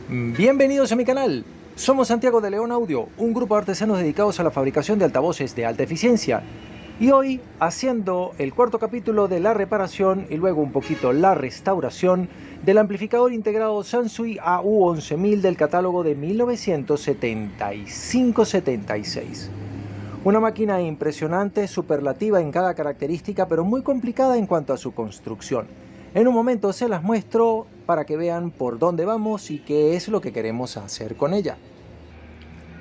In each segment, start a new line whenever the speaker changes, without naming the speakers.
Bienvenidos a mi canal. Somos Santiago de León Audio, un grupo de artesanos dedicados a la fabricación de altavoces de alta eficiencia. Y hoy haciendo el cuarto capítulo de la reparación y luego un poquito la restauración del amplificador integrado Sansui AU11000 del catálogo de 1975-76. Una máquina impresionante, superlativa en cada característica, pero muy complicada en cuanto a su construcción. En un momento se las muestro para que vean por dónde vamos y qué es lo que queremos hacer con ella.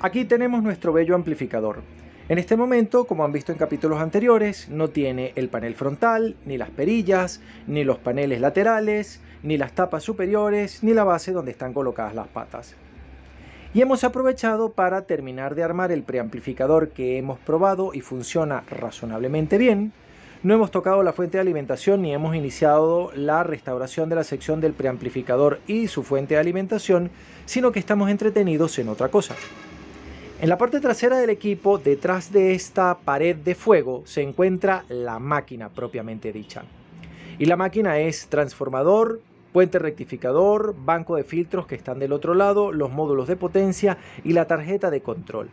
Aquí tenemos nuestro bello amplificador. En este momento, como han visto en capítulos anteriores, no tiene el panel frontal, ni las perillas, ni los paneles laterales, ni las tapas superiores, ni la base donde están colocadas las patas. Y hemos aprovechado para terminar de armar el preamplificador que hemos probado y funciona razonablemente bien. No hemos tocado la fuente de alimentación ni hemos iniciado la restauración de la sección del preamplificador y su fuente de alimentación, sino que estamos entretenidos en otra cosa. En la parte trasera del equipo, detrás de esta pared de fuego, se encuentra la máquina propiamente dicha. Y la máquina es transformador, puente rectificador, banco de filtros que están del otro lado, los módulos de potencia y la tarjeta de control.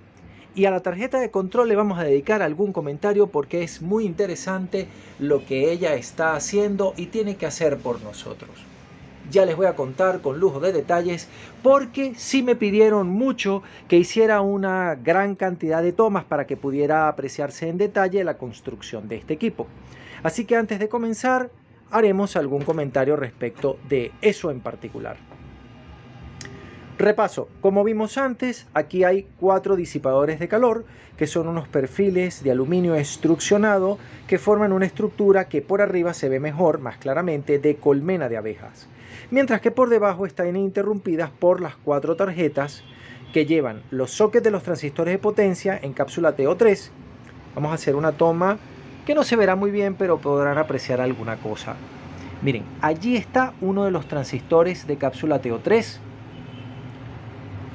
Y a la tarjeta de control le vamos a dedicar algún comentario porque es muy interesante lo que ella está haciendo y tiene que hacer por nosotros. Ya les voy a contar con lujo de detalles porque sí me pidieron mucho que hiciera una gran cantidad de tomas para que pudiera apreciarse en detalle la construcción de este equipo. Así que antes de comenzar haremos algún comentario respecto de eso en particular. Repaso, como vimos antes, aquí hay 4 disipadores de calor, que son unos perfiles de aluminio extrusionado que forman una estructura que por arriba se ve mejor, más claramente, de colmena de abejas. Mientras que por debajo están interrumpidas por las 4 tarjetas que llevan los sockets de los transistores de potencia en cápsula TO3. Vamos a hacer una toma que no se verá muy bien, pero podrán apreciar alguna cosa. Miren, allí está uno de los transistores de cápsula TO3.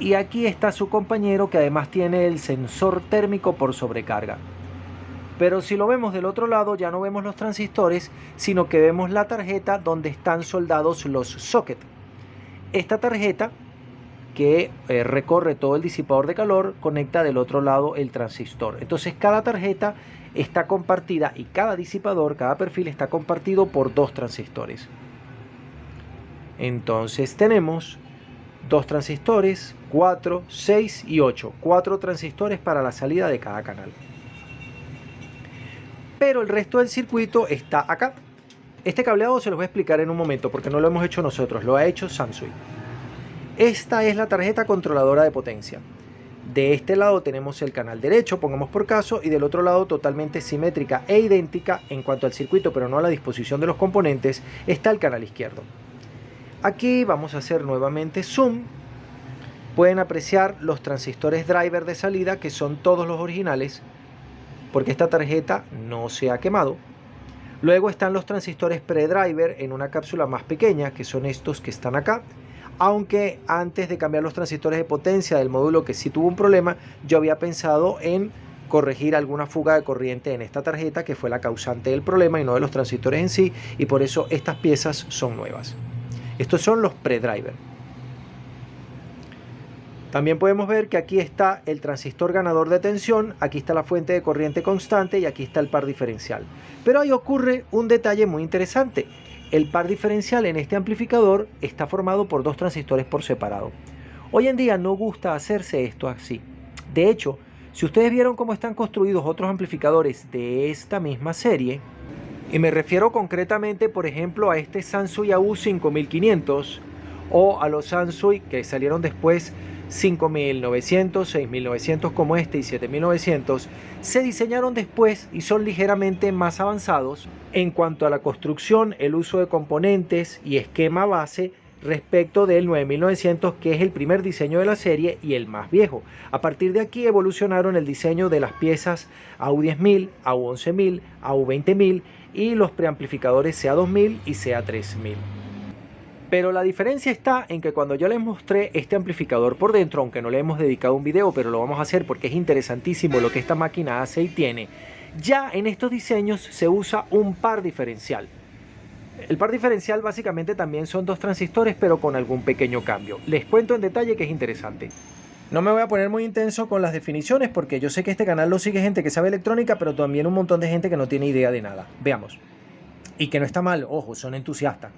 Y aquí está su compañero que además tiene el sensor térmico por sobrecarga. Pero si lo vemos del otro lado ya no vemos los transistores, sino que vemos la tarjeta donde están soldados los sockets. Esta tarjeta que recorre todo el disipador de calor conecta del otro lado el transistor. Entonces cada tarjeta está compartida y cada disipador, cada perfil está compartido por 2 transistores. Entonces tenemos 2 transistores, 4, 6 y 8. 4 transistores para la salida de cada canal. Pero el resto del circuito está acá. Este cableado se los voy a explicar en un momento porque no lo hemos hecho nosotros, lo ha hecho Sansui. Esta es la tarjeta controladora de potencia. De este lado tenemos el canal derecho, pongamos por caso, y del otro lado totalmente simétrica e idéntica en cuanto al circuito, pero no a la disposición de los componentes, está el canal izquierdo. Aquí vamos a hacer nuevamente zoom. Pueden apreciar los transistores driver de salida que son todos los originales porque esta tarjeta no se ha quemado. Luego están los transistores pre-driver en una cápsula más pequeña que son estos que están acá. Aunque antes de cambiar los transistores de potencia del módulo que sí tuvo un problema, yo había pensado en corregir alguna fuga de corriente en esta tarjeta que fue la causante del problema y no de los transistores en sí, y por eso estas piezas son nuevas. Estos son los pre-driver. También podemos ver que aquí está el transistor ganador de tensión, aquí está la fuente de corriente constante y aquí está el par diferencial. Pero ahí ocurre un detalle muy interesante. El par diferencial en este amplificador está formado por 2 transistores por separado. Hoy en día no gusta hacerse esto así. De hecho, si ustedes vieron cómo están construidos otros amplificadores de esta misma serie, y me refiero concretamente, por ejemplo, a este Sansui AU5500 o a los Sansui que salieron después 5900, 6900 como este y 7900, se diseñaron después y son ligeramente más avanzados en cuanto a la construcción, el uso de componentes y esquema base respecto del 9900, que es el primer diseño de la serie y el más viejo. A partir de aquí evolucionaron el diseño de las piezas AU10000, AU11000, AU20000 y los preamplificadores CA2000 y CA3000. Pero la diferencia está en que cuando yo les mostré este amplificador por dentro, aunque no le hemos dedicado un video, pero lo vamos a hacer porque es interesantísimo lo que esta máquina hace y tiene, ya en estos diseños se usa un par diferencial. El par diferencial básicamente también son dos transistores, pero con algún pequeño cambio. Les cuento en detalle que es interesante. No me voy a poner muy intenso con las definiciones porque yo sé que este canal lo sigue gente que sabe electrónica, pero también un montón de gente que no tiene idea de nada. Veamos. Y que no está mal, ojo, son entusiastas.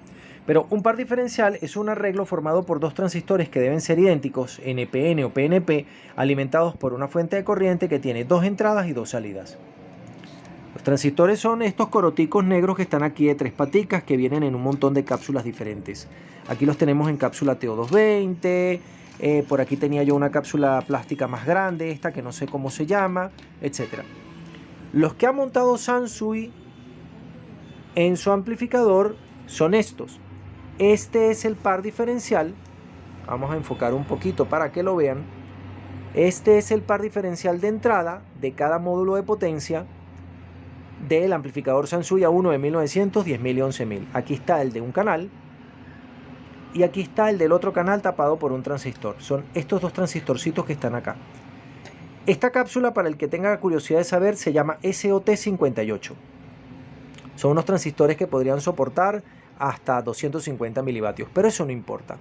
Pero un par diferencial es un arreglo formado por dos transistores que deben ser idénticos, NPN o PNP, alimentados por una fuente de corriente que tiene dos entradas y dos salidas. Los transistores son estos coroticos negros que están aquí de tres paticas que vienen en un montón de cápsulas diferentes. Aquí los tenemos en cápsula TO220, por aquí tenía yo una cápsula plástica más grande, esta que no sé cómo se llama, etc. Los que ha montado Sansui en su amplificador son estos. Este es el par diferencial. Vamos a enfocar un poquito para que lo vean. Este es el par diferencial de entrada de cada módulo de potencia del amplificador Sansui A1 de 1900, 10.000 y 11.000. Aquí está el de un canal y aquí está el del otro canal tapado por un transistor. Son estos dos transistorcitos que están acá. Esta cápsula, para el que tenga curiosidad de saber, se llama SOT58. Son unos transistores que podrían soportar hasta 250 milivatios, pero eso no importa.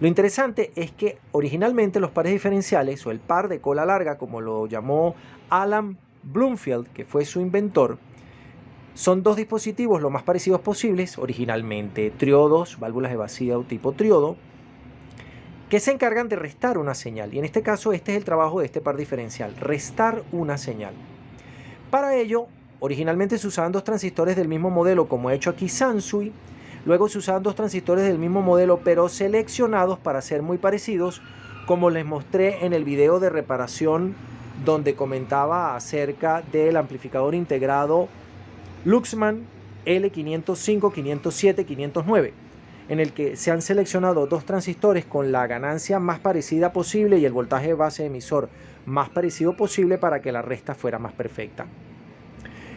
Lo interesante es que originalmente los pares diferenciales, o el par de cola larga, como lo llamó Alan Bloomfield, que fue su inventor, son dos dispositivos lo más parecidos posibles, originalmente triodos, válvulas de vacío tipo triodo, que se encargan de restar una señal. Y en este caso este es el trabajo de este par diferencial, restar una señal. Para ello, originalmente se usaban dos transistores del mismo modelo, como ha hecho aquí Sansui. Luego se usaban dos transistores del mismo modelo, pero seleccionados para ser muy parecidos, como les mostré en el video de reparación donde comentaba acerca del amplificador integrado Luxman L505, 507, 509, en el que se han seleccionado dos transistores con la ganancia más parecida posible y el voltaje base emisor más parecido posible para que la resta fuera más perfecta.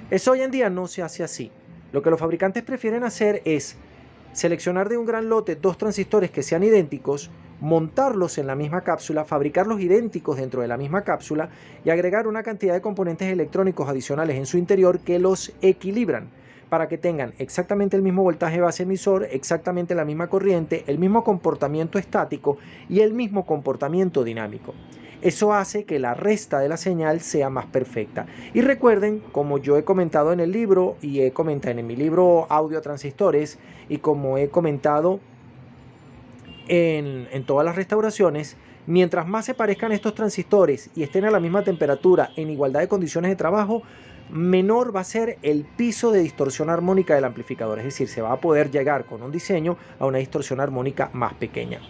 Eso hoy en día no se hace así. Lo que los fabricantes prefieren hacer es seleccionar de un gran lote dos transistores que sean idénticos, montarlos en la misma cápsula, fabricarlos idénticos dentro de la misma cápsula y agregar una cantidad de componentes electrónicos adicionales en su interior que los equilibran para que tengan exactamente el mismo voltaje base emisor, exactamente la misma corriente, el mismo comportamiento estático y el mismo comportamiento dinámico. Eso hace que la resta de la señal sea más perfecta. Y recuerden, como yo he comentado en el libro y he comentado en mi libro Audio a Transistores y como he comentado en todas las restauraciones, mientras más se parezcan estos transistores y estén a la misma temperatura en igualdad de condiciones de trabajo, menor va a ser el piso de distorsión armónica del amplificador. Es decir, se va a poder llegar con un diseño a una distorsión armónica más pequeña.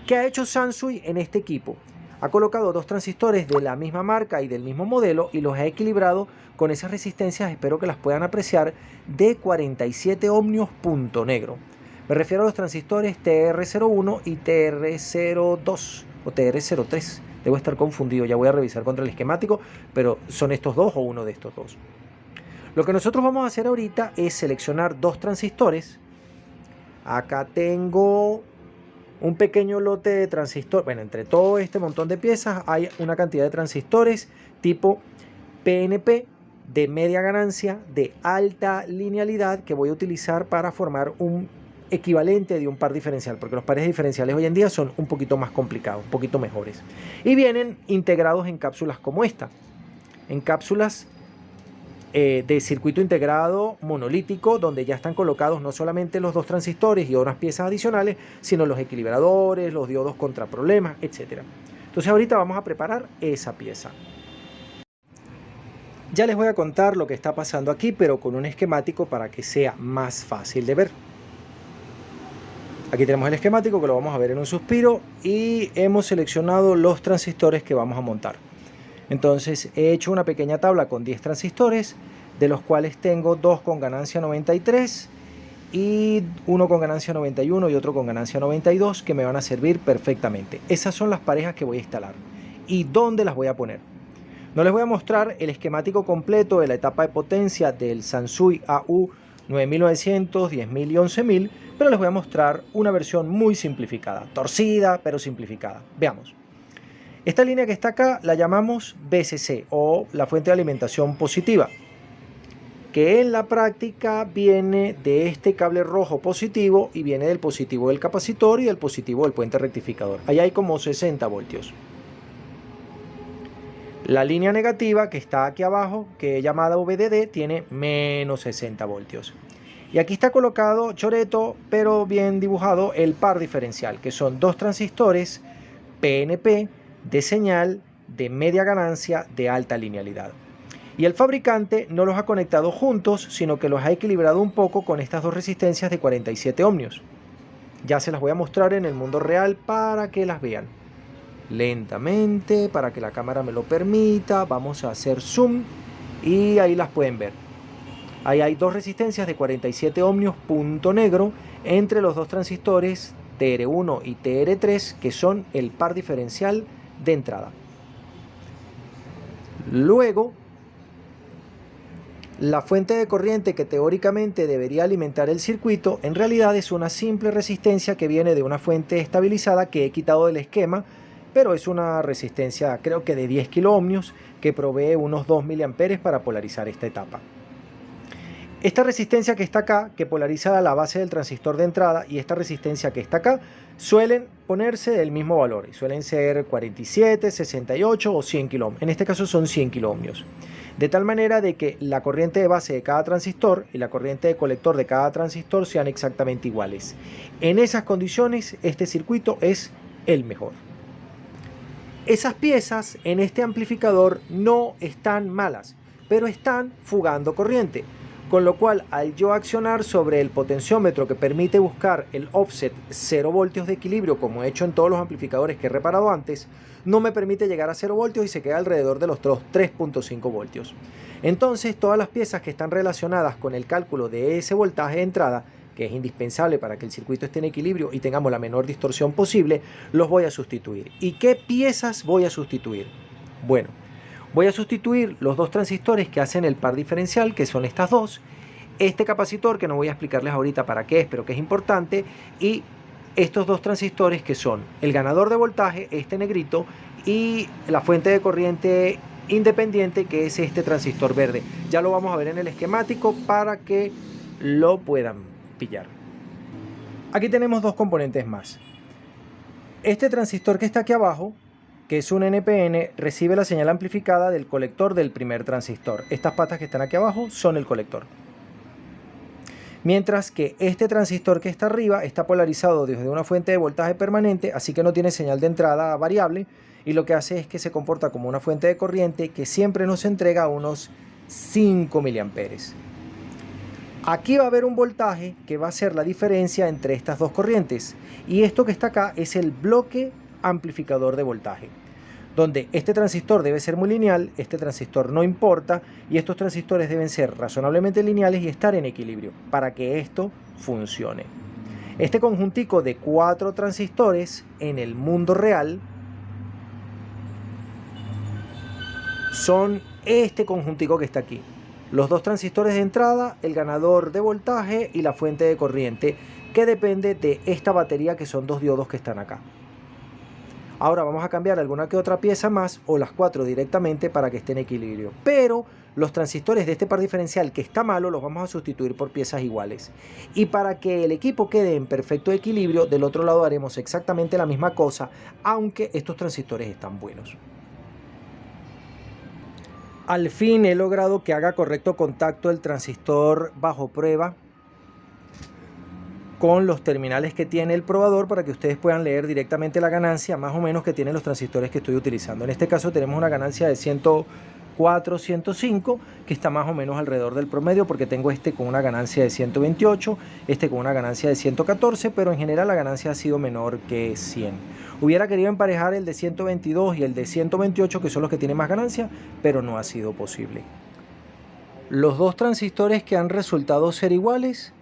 ¿Qué ha hecho Sansui en este equipo? Ha colocado dos transistores de la misma marca y del mismo modelo y los ha equilibrado con esas resistencias, espero que las puedan apreciar, de 47 ohmios punto negro. Me refiero a los transistores TR01 y TR02 o TR03. Debo estar confundido, ya voy a revisar contra el esquemático, pero son estos dos o uno de estos dos. Lo que nosotros vamos a hacer ahorita es seleccionar dos transistores. Acá tengo un pequeño lote de transistores. Bueno, entre todo este montón de piezas hay una cantidad de transistores tipo PNP de media ganancia, de alta linealidad, que voy a utilizar para formar un equivalente de un par diferencial, porque los pares diferenciales hoy en día son un poquito más complicados, un poquito mejores. Y vienen integrados en cápsulas como esta, en cápsulas de circuito integrado monolítico, donde ya están colocados no solamente los dos transistores y otras piezas adicionales, sino los equilibradores, los diodos contra problemas, etc. Entonces ahorita vamos a preparar esa pieza. Ya les voy a contar lo que está pasando aquí, pero con un esquemático para que sea más fácil de ver. Aquí tenemos el esquemático que lo vamos a ver en un suspiro y hemos seleccionado los transistores que vamos a montar. Entonces he hecho una pequeña tabla con 10 transistores, de los cuales tengo dos con ganancia 93 y uno con ganancia 91 y otro con ganancia 92 que me van a servir perfectamente. Esas son las parejas que voy a instalar. ¿Y dónde las voy a poner? No les voy a mostrar el esquemático completo de la etapa de potencia del Sansui AU 9900, 10.000 y 11.000, pero les voy a mostrar una versión muy simplificada, torcida pero simplificada. Veamos. Esta línea que está acá la llamamos VCC o la fuente de alimentación positiva, que en la práctica viene de este cable rojo positivo y viene del positivo del capacitor y del positivo del puente rectificador. Allá hay como 60 voltios. La línea negativa que está aquí abajo, que es llamada VDD, tiene menos 60 voltios. Y aquí está colocado choreto, pero bien dibujado, el par diferencial, que son dos transistores PNP de señal de media ganancia de alta linealidad. Y el fabricante no los ha conectado juntos, sino que los ha equilibrado un poco con estas dos resistencias de 47 ohmios. Ya se las voy a mostrar en el mundo real para que las vean. Lentamente, para que la cámara me lo permita, vamos a hacer zoom y ahí las pueden ver. Ahí hay dos resistencias de 47 ohmios punto negro entre los dos transistores TR1 y TR3, que son el par diferencial de entrada. Luego, la fuente de corriente que teóricamente debería alimentar el circuito, en realidad es una simple resistencia que viene de una fuente estabilizada que he quitado del esquema, pero es una resistencia creo que de 10 kiloohmios que provee unos 2 miliamperes para polarizar esta etapa. Esta resistencia que está acá, que polariza la base del transistor de entrada, y esta resistencia que está acá, suelen ponerse del mismo valor. Suelen ser 47, 68 o 100 kiloohmios. En este caso son 100 kiloohmios. De tal manera de que la corriente de base de cada transistor y la corriente de colector de cada transistor sean exactamente iguales. En esas condiciones, este circuito es el mejor. Esas piezas en este amplificador no están malas, pero están fugando corriente. Con lo cual, al yo accionar sobre el potenciómetro que permite buscar el offset 0 voltios de equilibrio, como he hecho en todos los amplificadores que he reparado antes, no me permite llegar a 0 voltios y se queda alrededor de los 3.5 voltios. Entonces, todas las piezas que están relacionadas con el cálculo de ese voltaje de entrada, que es indispensable para que el circuito esté en equilibrio y tengamos la menor distorsión posible, los voy a sustituir. ¿Y qué piezas voy a sustituir? Bueno, voy a sustituir los dos transistores que hacen el par diferencial, que son estas dos, este capacitor que no voy a explicarles ahorita para qué es, pero que es importante, y estos dos transistores que son el ganador de voltaje, este negrito, y la fuente de corriente independiente, que es este transistor verde. Ya lo vamos a ver en el esquemático para que lo puedan pillar. Aquí tenemos dos componentes más. Este transistor que está aquí abajo, que es un NPN, recibe la señal amplificada del colector del primer transistor. Estas patas que están aquí abajo son el colector. Mientras que este transistor que está arriba está polarizado desde una fuente de voltaje permanente, así que no tiene señal de entrada variable, y lo que hace es que se comporta como una fuente de corriente que siempre nos entrega unos 5 miliamperes. Aquí va a haber un voltaje que va a ser la diferencia entre estas dos corrientes, y esto que está acá es el bloque amplificador de voltaje, donde este transistor debe ser muy lineal, este transistor no importa, y estos transistores deben ser razonablemente lineales y estar en equilibrio para que esto funcione. Este conjuntico de 4 transistores en el mundo real son este conjuntico que está aquí. Los dos transistores de entrada, el ganador de voltaje y la fuente de corriente, que depende de esta batería que son dos diodos que están acá. Ahora vamos a cambiar alguna que otra pieza más o las 4 directamente para que esté en equilibrio. Pero los transistores de este par diferencial que está malo los vamos a sustituir por piezas iguales. Y para que el equipo quede en perfecto equilibrio, del otro lado haremos exactamente la misma cosa, aunque estos transistores están buenos. Al fin he logrado que haga correcto contacto el transistor bajo prueba con los terminales que tiene el probador para que ustedes puedan leer directamente la ganancia más o menos que tienen los transistores que estoy utilizando. En este caso tenemos una ganancia de 104, 105, que está más o menos alrededor del promedio, porque tengo este con una ganancia de 128, este con una ganancia de 114, pero en general la ganancia ha sido menor que 100. Hubiera querido emparejar el de 122 y el de 128, que son los que tienen más ganancia, pero no ha sido posible. Los dos transistores que han resultado ser iguales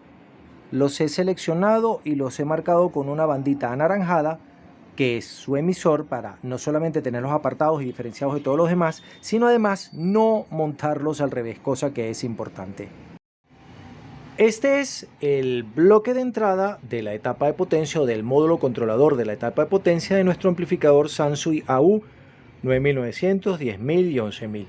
los he seleccionado y los he marcado con una bandita anaranjada, que es su emisor, para no solamente tenerlos apartados y diferenciados de todos los demás, sino además no montarlos al revés, cosa que es importante. Este es el bloque de entrada de la etapa de potencia o del módulo controlador de la etapa de potencia de nuestro amplificador Sansui AU 9900, 10000 y 11000.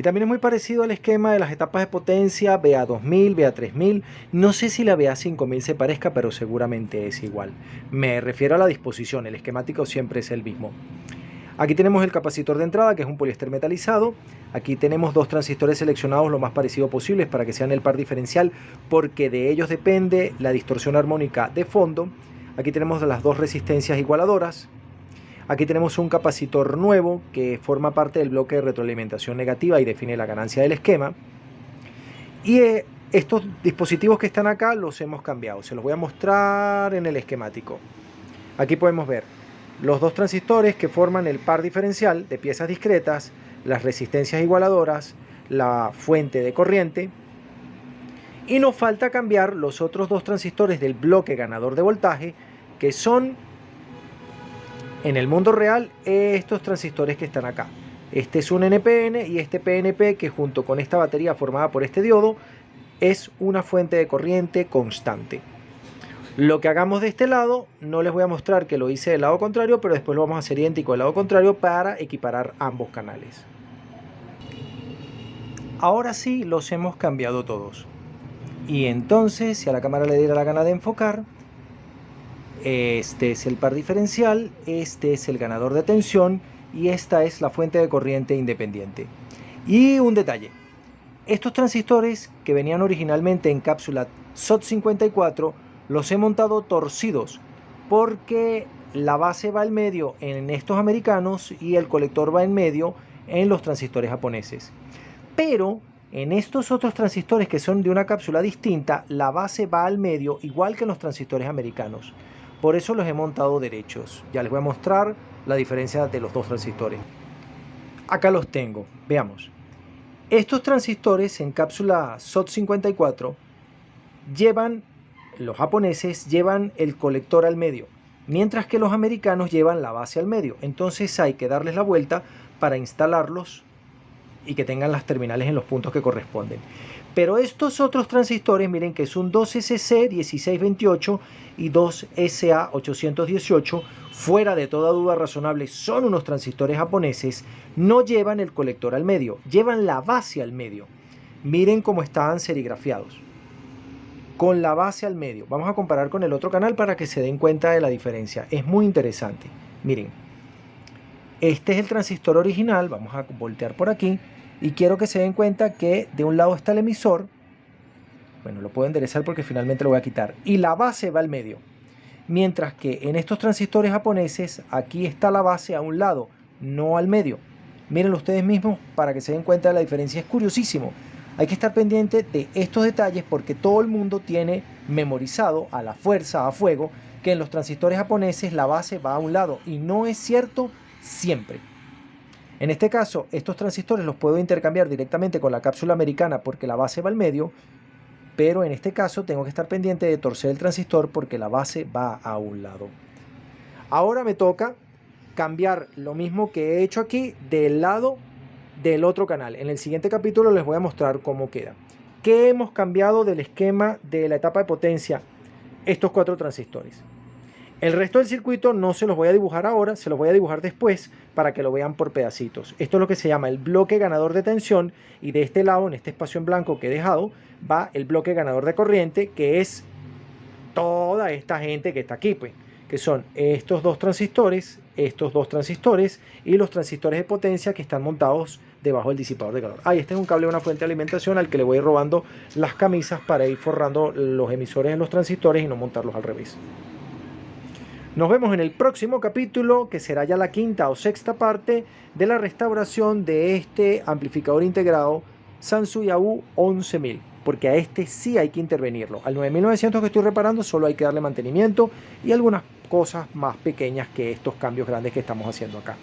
Y también es muy parecido al esquema de las etapas de potencia BA2000, BA3000. No sé si la BA5000 se parezca, pero seguramente es igual. Me refiero a la disposición, el esquemático siempre es el mismo. Aquí tenemos el capacitor de entrada, que es un poliéster metalizado. Aquí tenemos dos transistores seleccionados lo más parecido posible para que sean el par diferencial, porque de ellos depende la distorsión armónica de fondo. Aquí tenemos las dos resistencias igualadoras. Aquí tenemos un capacitor nuevo que forma parte del bloque de retroalimentación negativa y define la ganancia del esquema. Y estos dispositivos que están acá los hemos cambiado. Se los voy a mostrar en el esquemático. Aquí podemos ver los dos transistores que forman el par diferencial de piezas discretas, las resistencias igualadoras, la fuente de corriente. Y nos falta cambiar los otros dos transistores del bloque ganador de voltaje, que son, en el mundo real, estos transistores que están acá. Este es un NPN y este PNP, que junto con esta batería formada por este diodo es una fuente de corriente constante. Lo que hagamos de este lado, no les voy a mostrar que lo hice del lado contrario, pero después lo vamos a hacer idéntico del lado contrario para equiparar ambos canales. Ahora sí los hemos cambiado todos. Y entonces, si a la cámara le diera la gana de enfocar, este es el par diferencial, este es el ganador de tensión y esta es la fuente de corriente independiente. Y un detalle, estos transistores que venían originalmente en cápsula SOT54 los he montado torcidos porque la base va al medio en estos americanos y el colector va en medio en los transistores japoneses. Pero en estos otros transistores que son de una cápsula distinta, la base va al medio igual que en los transistores americanos. Por eso los he montado derechos. Ya les voy a mostrar la diferencia de los dos transistores. Acá los tengo, veamos. Estos transistores en cápsula SOT54 los japoneses llevan el colector al medio, mientras que los americanos llevan la base al medio. Entonces hay que darles la vuelta para instalarlos y que tengan las terminales en los puntos que corresponden. Pero estos otros transistores, miren que es un 2SC1628 y 2SA818, fuera de toda duda razonable, son unos transistores japoneses, no llevan el colector al medio, llevan la base al medio. Miren cómo están serigrafiados, con la base al medio. Vamos a comparar con el otro canal para que se den cuenta de la diferencia. Es muy interesante. Miren, este es el transistor original. Vamos a voltear por aquí y quiero que se den cuenta que de un lado está el emisor. Bueno, lo puedo enderezar porque finalmente lo voy a quitar. Y la base va al medio. Mientras que en estos transistores japoneses, aquí está la base a un lado, no al medio. Mírenlo ustedes mismos para que se den cuenta de la diferencia. Es curiosísimo. Hay que estar pendiente de estos detalles porque todo el mundo tiene memorizado a la fuerza, a fuego, que en los transistores japoneses la base va a un lado. Y no es cierto siempre. En este caso, estos transistores los puedo intercambiar directamente con la cápsula americana porque la base va al medio. Pero en este caso tengo que estar pendiente de torcer el transistor porque la base va a un lado. Ahora me toca cambiar lo mismo que he hecho aquí del lado del otro canal. En el siguiente capítulo les voy a mostrar cómo queda. ¿Qué hemos cambiado del esquema de la etapa de potencia? Estos cuatro transistores. El resto del circuito no se los voy a dibujar ahora, se los voy a dibujar después para que lo vean por pedacitos. Esto es lo que se llama el bloque ganador de tensión y de este lado, en este espacio en blanco que he dejado, va el bloque ganador de corriente, que es toda esta gente que está aquí, pues, que son estos dos transistores y los transistores de potencia que están montados debajo del disipador de calor. Este es un cable de una fuente de alimentación al que le voy robando las camisas para ir forrando los emisores en los transistores y no montarlos al revés. Nos vemos en el próximo capítulo, que será ya la quinta o sexta parte de la restauración de este amplificador integrado Sansui AU11000, porque a este sí hay que intervenirlo. Al 9900 que estoy reparando solo hay que darle mantenimiento y algunas cosas más pequeñas que estos cambios grandes que estamos haciendo acá.